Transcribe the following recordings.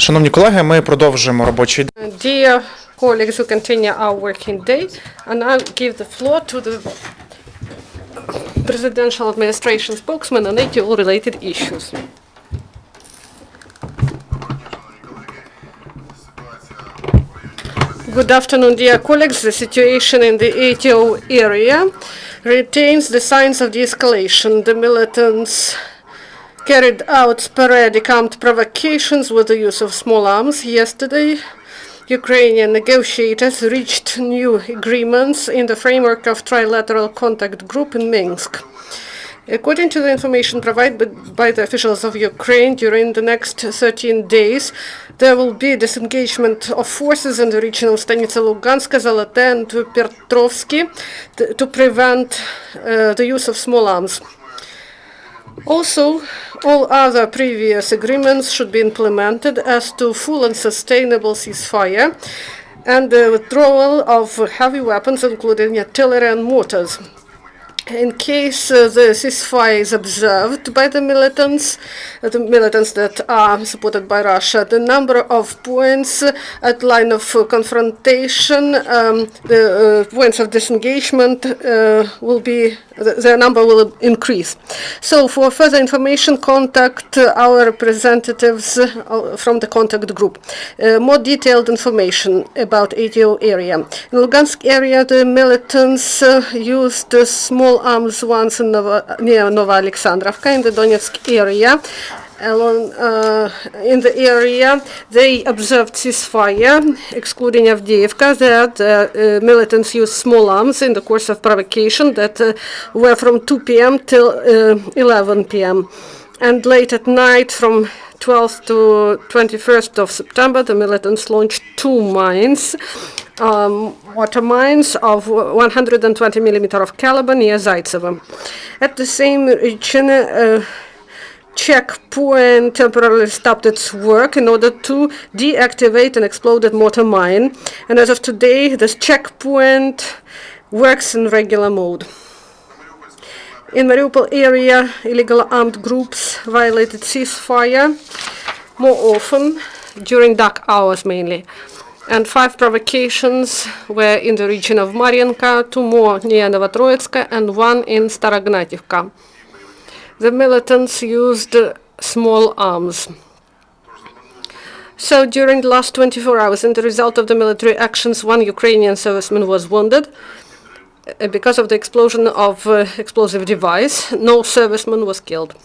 Шановні колеги, ми продовжуємо робочий день. Dear colleagues, we continue our working day, and I'll give the floor to the presidential administration spokesman on ATO-related issues. Good afternoon, dear colleagues. The situation in the ATO area retains the signs of de-escalation. The militants carried out sporadic armed provocations with the use of small arms. Yesterday, Ukrainian negotiators reached new agreements in the framework of trilateral contact group in Minsk. According to the information provided by the officials of Ukraine, during the next 13 days, there will be disengagement of forces in the region of Stanitsa Luganska, Zolote, and Petrovsky to prevent the use of small arms. Also, all other previous agreements should be implemented as to full and sustainable ceasefire and the withdrawal of heavy weapons, including artillery and mortars. In case the ceasefire is observed by the militants that are supported by Russia, the number of points at line of confrontation, the points of disengagement their number will increase. So for further information, contact our representatives from the contact group. More detailed information about ATO area. In Lugansk area, the militants used small arms once near Nova Alexandrovka in the Donetsk area. In the area, they observed ceasefire, excluding Avdiivka. There, the militants used small arms in the course of provocation that were from 2 p.m. till 11 p.m. And late at night, from 12th to 21st of September, the militants launched 2 mines, water mines of 120 millimeter of caliber near Zaitsevo. At the same region, checkpoint temporarily stopped its work in order to deactivate an exploded mortar mine. And as of today, this checkpoint works in regular mode. In Mariupol area, illegal armed groups violated ceasefire more often during dark hours mainly. And 5 provocations were in the region of Mariinka, 2 more near Novotroitska, and 1 in Starognativka. The militants used small arms. So during the last 24 hours, in the result of the military actions, 1 Ukrainian serviceman was wounded. Because of the explosion of explosive device, no serviceman was killed.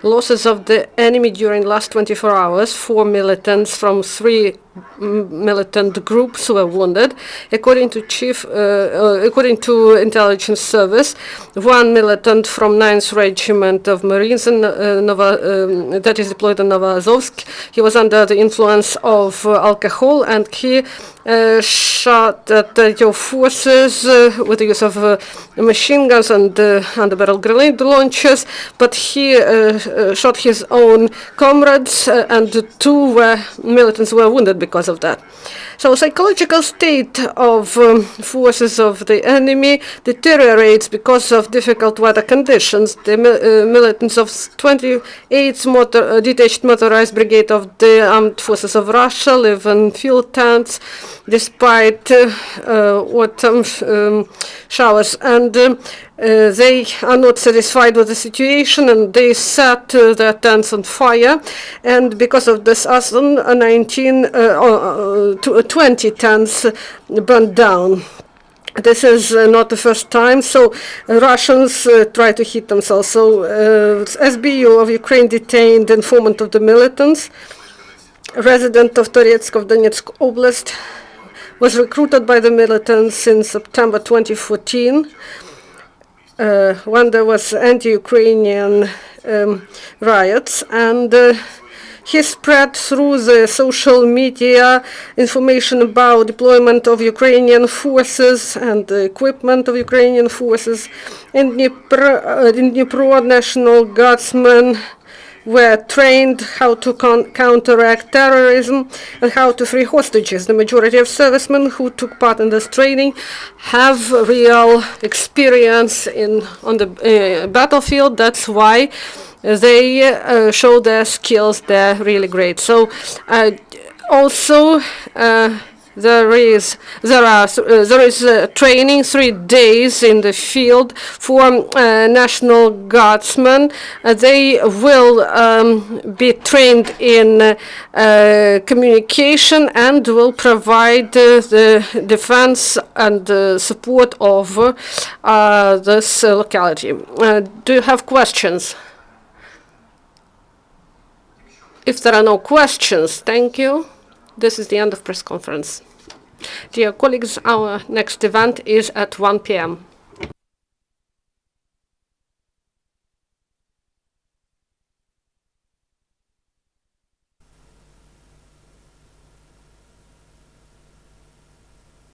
Losses of the enemy during the last 24 hours, 4 militants from 3 militant groups were wounded. According to intelligence service, 1 militant from 9th Regiment of Marines in that is deployed in Novozovsk. He was under the influence of alcohol, and he shot at your forces with the use of machine guns and underbarrel grenade launchers, but he shot his own comrades, and 2 militants were wounded because of that. So psychological state of forces of the enemy deteriorates because of difficult weather conditions. The militants of 28th Detached Motorized Brigade of the Armed Forces of Russia live in field tents despite autumn showers, and they are not satisfied with the situation, and they set their tents on fire. And because of this, 20 tents burned down. This is not the first time, so Russians try to hit themselves. So SBU of Ukraine detained informant of the militants, resident of Toretsk of Donetsk Oblast, was recruited by the militants in September 2014 when there was anti-Ukrainian riots, and he spread through the social media information about deployment of Ukrainian forces and the equipment of Ukrainian forces. In Dnipro, National Guardsmen were trained how to counteract terrorism and how to free hostages. The majority of servicemen who took part in this training have real experience on the battlefield. That's why they show their skills. They're really great. So also there is training 3 days in the field for National Guardsmen. They will be trained in communication and will provide the defense and support of this locality. Do you have questions? If there are no questions, thank you. This is the end of press conference. Dear colleagues, our next event is at 1 p.m.